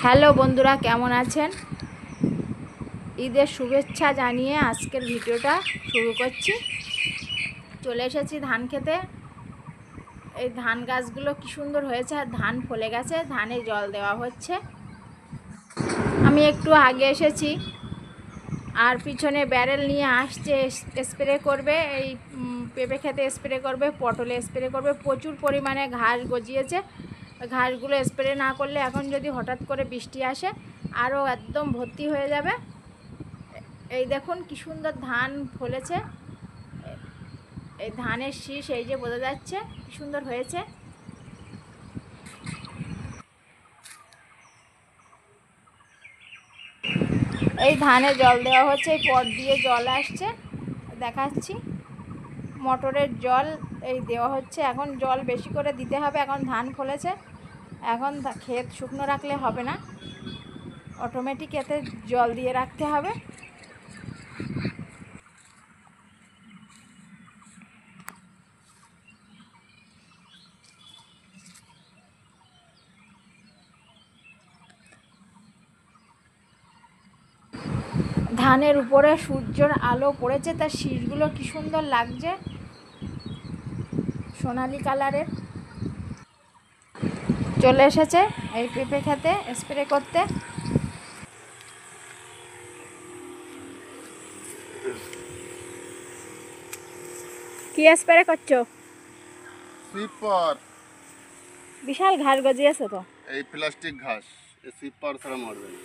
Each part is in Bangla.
হ্যালো বন্ধুরা, কেমন আছেন? ঈদের শুভেচ্ছা জানিয়ে আজকের ভিডিওটা শুরু করছি। চলে এসেছি ধান খেতে। এই ধান গাছগুলো কি সুন্দর হয়েছে, আর ধান ফলে গেছে, ধানে জল দেওয়া হচ্ছে। আমি একটু আগে এসেছি, আর পিছনে ব্যারেল নিয়ে আসছে, স্প্রে করবে। এই পেঁপে খেতে স্প্রে করবে, পটলে স্প্রে করবে। প্রচুর পরিমাণে ঘাস গজিয়েছে। ঘাসগুলো স্প্রে না করলে এখন যদি হঠাৎ করে বৃষ্টি আসে আরও একদম ভর্তি হয়ে যাবে। এই দেখুন কি সুন্দর ধান ফলেছে। এই ধানের শীষ এই যে বোঝা যাচ্ছে কি সুন্দর হয়েছে। এই ধানে জল দেওয়া হচ্ছে, এই পট দিয়ে জল আসছে, দেখাচ্ছি। মোটরের জল এই দেওয়া হচ্ছে। এখন জল বেশি করে দিতে হবে, এখন ধান ফলেছে। এখন ক্ষেত শুকনো রাখলে হবে না, অটোমেটিক এতে জল দিয়ে রাখতে হবে। ধানের উপরে সূর্যের আলো পড়েছে, তার শীষগুলো কি সুন্দর লাগছে, সোনালি কালারের। চলে এসেছে এই পেঁপে খেতে স্প্রে করতে। কি স্প্রে করছো? সুইপার। বিশাল ঘাস গজিয়েছে তো। এই প্লাস্টিক ঘাস, এই সুইপার ছাড়া মরবে না।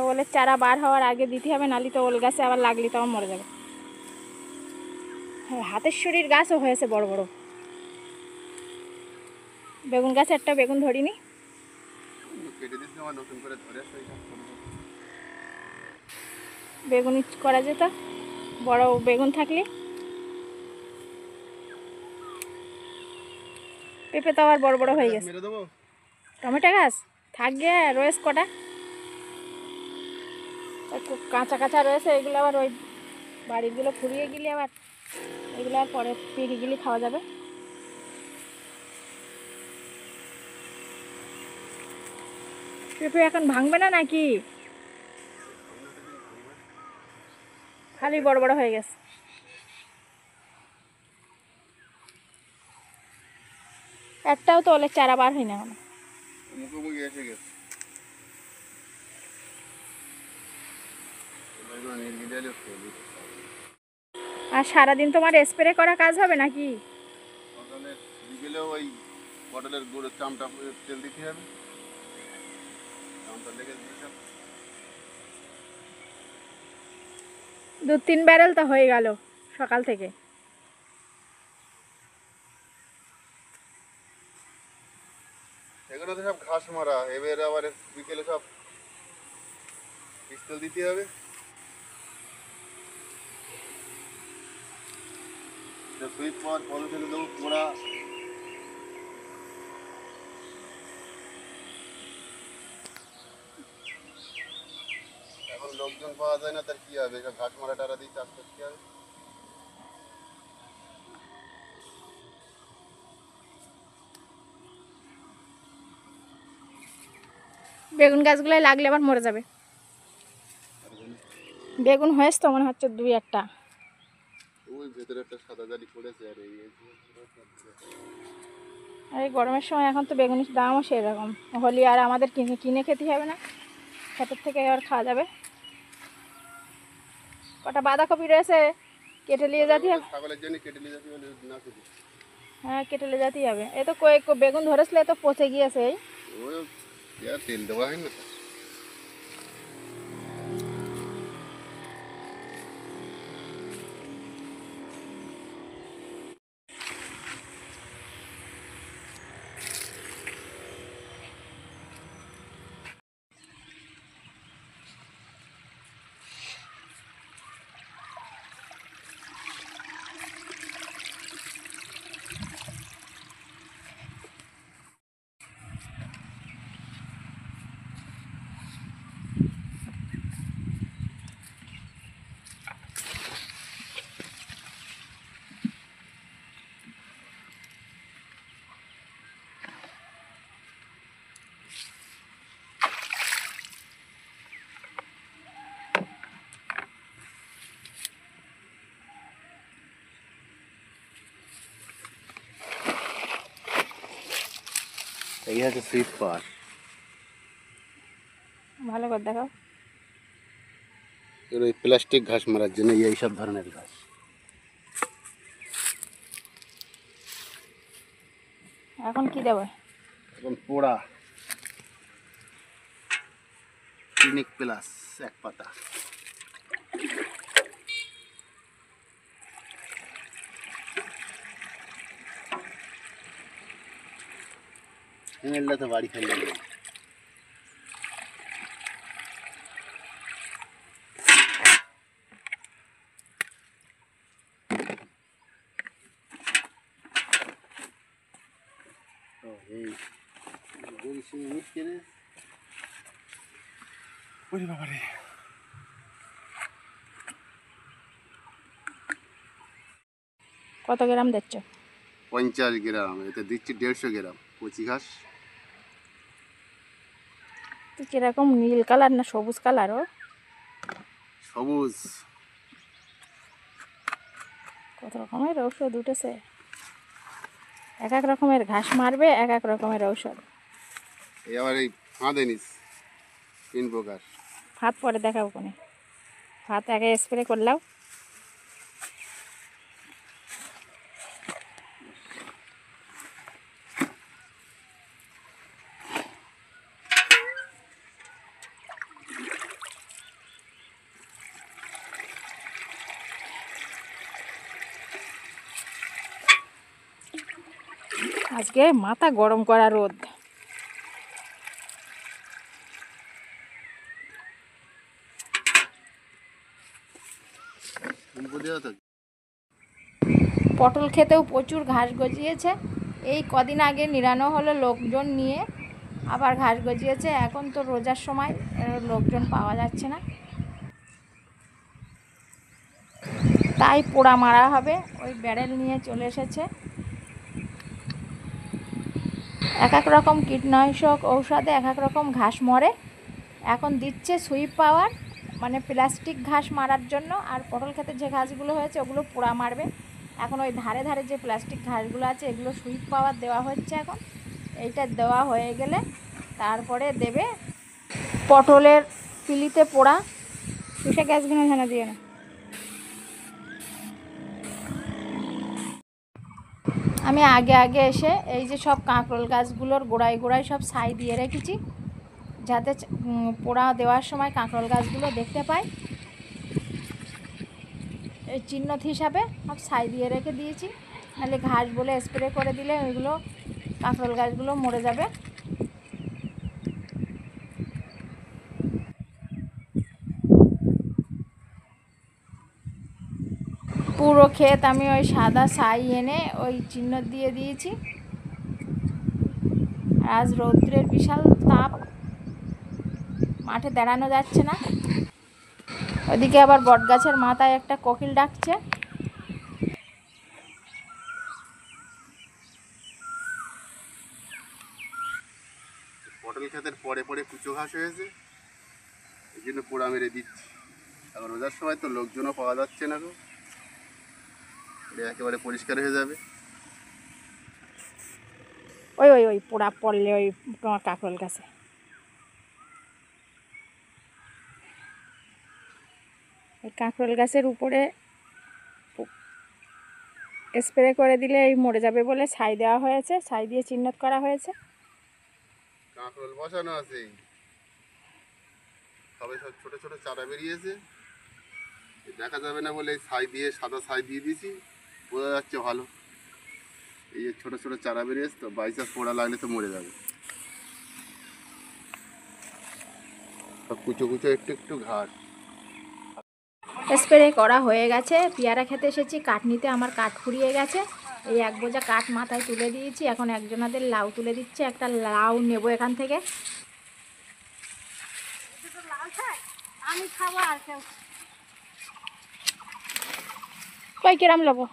ওলের চারা বার হওয়ার আগে দিতে হবে, নালি তো ওল গাছে আবার লাগলি তখন মরে যাবে। হ্যাঁ, হাতের শরীর গাছও হয়েছে বড় বড়। বেগুন গাছে একটা বেগুন ধরিনি। কেটে দিচ্ছি, আমার নতুন করে ধরে আসছে। বেগুন করা যেত বড় বেগুন থাকলে। পেঁপে তো আবার বড় বড় হয়ে গেছে। মেরে দেবো। টমেটো গাছ থাকবে রয়েছে কটা, খুব কাঁচা কাঁচা রয়েছে। এগুলো আবার ওই বাড়িগুলো ফুরিয়ে গেলে আবার এগুলো আর পরে পেকে গেলে খাওয়া যাবে। পেঁপে এখন ভাঙবে না নাকি? খালি বড় বড় হয়ে গেছে। একটাও তো ওলের চারা বার হয় না এখন। মুখোমুখি এসে গেছে। আর সারাদিন তোমার স্প্রে করা কাজ হবে নাকি? বিকেলে ওই পটলের গুঁড়ো চামটা তেল দিতে হবে। চামটা লেগে দিতে। 2-3 ব্যারেল তো হয়ে গেল সকাল থেকে। এগুলো তো সব ঘাস মারা, এবার আবার বিকেলে সব তেল দিতে হবে। সুইপার পলিথিন দেবো পোড়া। এখন লোকজন পাওয়া যায় না, তার কি হবে? সব ঘাস মারা টারা দিয়ে চাষ করতে হবে। বেগুন গাছগুলোয় লাগলে আবার মরে যাবে। বেগুন হয়েছে তো মনে হচ্ছে 2-1টা। ওই ভেতরে একটা সাদা জালি পড়েছে। আর এই গরমের সময় এখন তো বেগুনের দামও সেরকম হলি, আর আমাদের কিনে কিনে খেতে হবে না, ক্ষেতের থেকে আর খাওয়া যাবে। কটা বাঁধাকপি রয়েছে, কেটে নিয়ে যেতে হবে। ছাগলের জন্য কেটে নিয়ে যেতে হবে না শুধু। হ্যাঁ, কেটে নিয়ে যেতেই হবে। এই তো কয়েক বেগুন ধরেছিল, তো পচে গিয়েছে। ওই তেল দেওয়া হয় না। এই হচ্ছে সুইট পাওয়ার। ভালো করে দেখাও। ওই প্লাস্টিক ঘাস মারার জন্য এই সব ধরনের ঘাস। এখন কি দেবে? এখন পোড়া ক্লিনিক প্লাস 1 পাতা। ফিমেলটা তো বাড়ি ফেললাম না। এই ওরে বাবারে, কত গ্রাম দিচ্ছ? 50 গ্রাম। এতে দিচ্ছি 150 গ্রাম কচি ঘাস। তো কিরকম নীল কালার না সবুজ কালারও? সবুজ। কত রকমের ঔষধ উঠেছে। এক এক রকমের ঘাস মারবে, এক এক রকমের ঔষধ। এই আবার এই ফাঁদে নিস 3 প্রকার। হাত পরে দেখাবো কোনে। হাত আগে স্প্রে করলাম। আজকে মাথা গরম করা রোদ। পটল খেতেও প্রচুর ঘাস গজিয়েছে। এই কদিন আগে নিরানো হলো লোকজন নিয়ে, আবার ঘাস গজিয়েছে। এখন তো রোজার সময় লোকজন পাওয়া যাচ্ছে না, তাই পোড়া মারা হবে। ওই ব্যারেল নিয়ে চলে এসেছে। এক এক রকম কীটনাশক ঔষধে এক এক রকম ঘাস মরে। এখন দিচ্ছে সুইপ পাওয়ার, মানে প্লাস্টিক ঘাস মারার জন্য। আর পটল খেতে যে ঘাসগুলো হয়েছে ওগুলো পোড়া মারবে। এখন ওই ধারে ধারে যে প্লাস্টিক ঘাসগুলো আছে এগুলো সুইপ পাওয়ার দেওয়া হচ্ছে এখন। এইটা দেওয়া হয়ে গেলে তারপরে দেবে পটলের পিলিতে পোড়া। সে গ্যাসগুলো ঝানা দিয়ে না। আমি আগে আগে এসে এই যে সব কাঁকরোল গাছগুলোর গোড়ায় গোড়ায় সব ছাই দিয়ে রেখেছি, যাতে পোড়া দেওয়ার সময় কাঁকরোল গাছগুলো দেখতে পায়। এই চিহ্ন হিসাবে সব ছাই দিয়ে রেখে দিয়েছি, নাহলে ঘাস বলে স্প্রে করে দিলে ওইগুলো কাঁকরোল গাছগুলো মরে যাবে। পুরো ক্ষেত আমি ওই সাদা ছাই এনে ওই চিহ্ন দিয়ে দিয়েছি। আজ রৌদ্রের বিশাল তাপ, মাঠে দাঁড়ানো যাচ্ছে না। ওদিকে আবার বটগাছের মাথায় একটা কোকিল ডাকছে। পটল ক্ষেতের পরে পরে কুচো ঘাস হয়েছে, এই জন্য পোড়া মেরে দিচ্ছি। এখন রোজার সময় তো লোকজনও পাওয়া যাচ্ছে না গো, এটা একেবারে পরিষ্কার হয়ে যাবে। ওই ওই ওই পোড়া পড়লে ওই তোমার কাঁকরোল গাছে। ওই কাঁকরোল গাছের উপরে স্প্রে করে দিলে এই মরে যাবে বলে ছাই দেওয়া হয়েছে, ছাই দিয়ে চিহ্নিত করা হয়েছে। কাঁকরোল বসানো আছে, সবাই সব ছোট ছোট চারা বেরিয়েছে, দেখা যাবে না বলে ছাই দিয়ে সাদা ছাই দিয়ে দিয়েছি, বোঝা যাচ্ছে ভালো। এই যে ছোট ছোট চারা বেরিয়েছে, তো বাইচান্স পোড়া লাগলে তো মরে যাবে। সব কুচো কুচো একটু একটু ঘাস। স্প্রে করা হয়ে গেছে। পেয়ারা খেতে এসেছি, কাঠ নিতে আমার কাঠ ফুরিয়ে গেছে। এই এক বোঝা কাঠ মাথায় তুলে দিয়েছি। এখন একজনাদের লাউ তুলে দিচ্ছে, একটা লাউ নেব এখান থেকে। আমি খাবো আর কেউ কই কিরাম নেবো?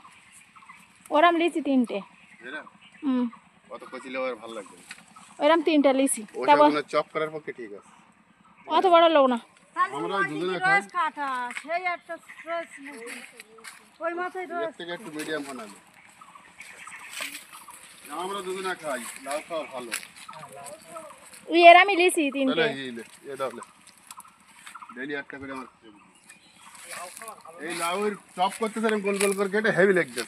ওরাম লিচি 3টে। কত কচিলে আর ভালো লাগবে। ওইরাম 3টা লিচি, ওইগুলো চপ করার পক্ষে ঠিক আছে। অত বড় লোক না। আমরা দুজনে খাই। সেই একটা ওই মাথায় এর থেকে একটু মিডিয়াম বানাবে। আমরা দুজনে খাই, লাউ খাওয়া ভালো। এর আমি লিছি তাহলে তিনটে। এ দাও ডেইলি একটা করে আমার এই লাউয়ের চপ করতেছে আমি গোল গোল করে কেটে হেভি লাগছে।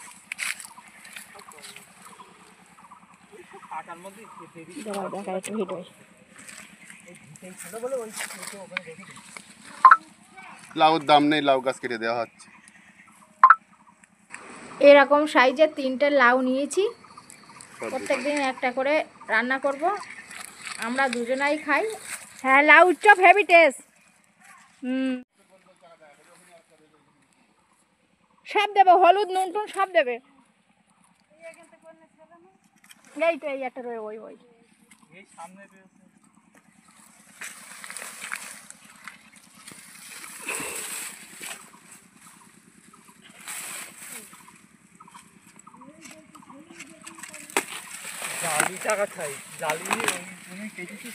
দেখা একটু ভিডিও। লাউর দাম নেই, লাউ গাছ কেটে দেওয়া হচ্ছে। এরকম সাইজের তিনটে লাউ নিয়েছি, প্রত্যেকদিন একটা করে রান্না করব, আমরা দুজনাই খাই। হ্যাঁ লাউ চপ হেভি টেস্ট। সব দেবে, হলুদ নুন টুন সব দেবে। এই তো এই একটা রয়ে ওই ওই জালি টাকা খাই, জালি তুমি কেটেছি।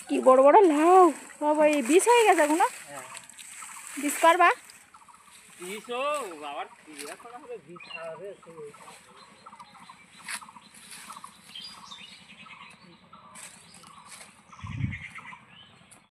কি বড় বড় লাউ, সব এই বিষ হয়ে গেছে এখন, বিষ করবা। আবার ক্রিয়া করা হবে, বিষ খাওয়াবে।